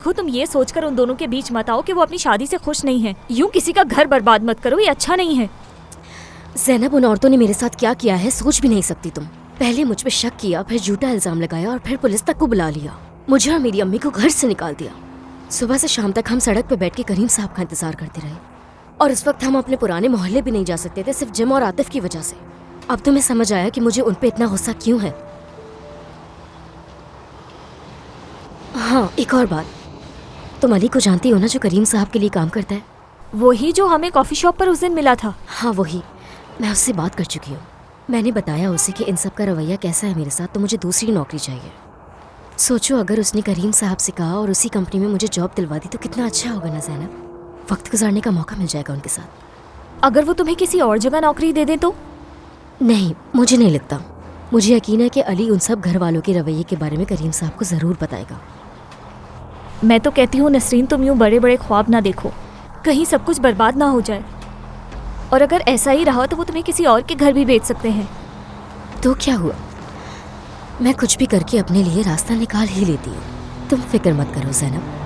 देखो, तुम ये सोचकर उन दोनों के बीच मत आओ कि वो अपनी शादी से खुश नहीं है। यूं किसी का घर बर्बाद मत करो, ये अच्छा नहीं है। ज़ैनब, उन औरतों ने मेरे साथ क्या किया है सोच भी नहीं सकती तुम। पहले मुझ पे शक किया, फिर झूठा इल्जाम लगाया और फिर पुलिस तक को बुला लिया। मुझे और मेरी अम्मी को घर से निकाल दिया। सुबह से शाम तक हम सड़क पे बैठ के करीम साहब का इंतजार करते रहे, और उस वक्त हम अपने पुराने मोहल्ले भी नहीं जा सकते थे, सिर्फ जिम और आतिफ की वजह से। अब तुम्हें समझ आया कि मुझे उन पे इतना गुस्सा क्यों है। हाँ, एक और बात, तुम अली को जानती हो ना, जो करीम साहब के लिए काम करता है? वही जो हमें कॉफी शॉप पर उस दिन मिला था। हाँ वही, मैं उससे बात कर चुकी हूँ। मैंने बताया उसे कि इन सब का रवैया कैसा है मेरे साथ, तो मुझे दूसरी नौकरी चाहिए। सोचो अगर उसने करीम साहब से कहा और उसी कंपनी में मुझे जॉब दिलवा दी तो कितना अच्छा होगा ना ज़ैनब। वक्त गुजारने का मौका मिल जाएगा उनके साथ। अगर वो तुम्हें किसी और जगह नौकरी दे दे तो? नहीं, मुझे नहीं लगता। मुझे यकीन है कि अली उन सब घर वालों के रवैये के बारे में करीम साहब को ज़रूर बताएगा। मैं तो कहती हूँ नसरीन, तुम यूँ बड़े बड़े ख्वाब ना देखो, कहीं सब कुछ बर्बाद ना हो जाए। और अगर ऐसा ही रहा तो वो तुम्हें किसी और के घर भी भेज सकते हैं। तो क्या हुआ, मैं कुछ भी करके अपने लिए रास्ता निकाल ही लेती हूँ। तुम फिक्र मत करो ज़ैनब।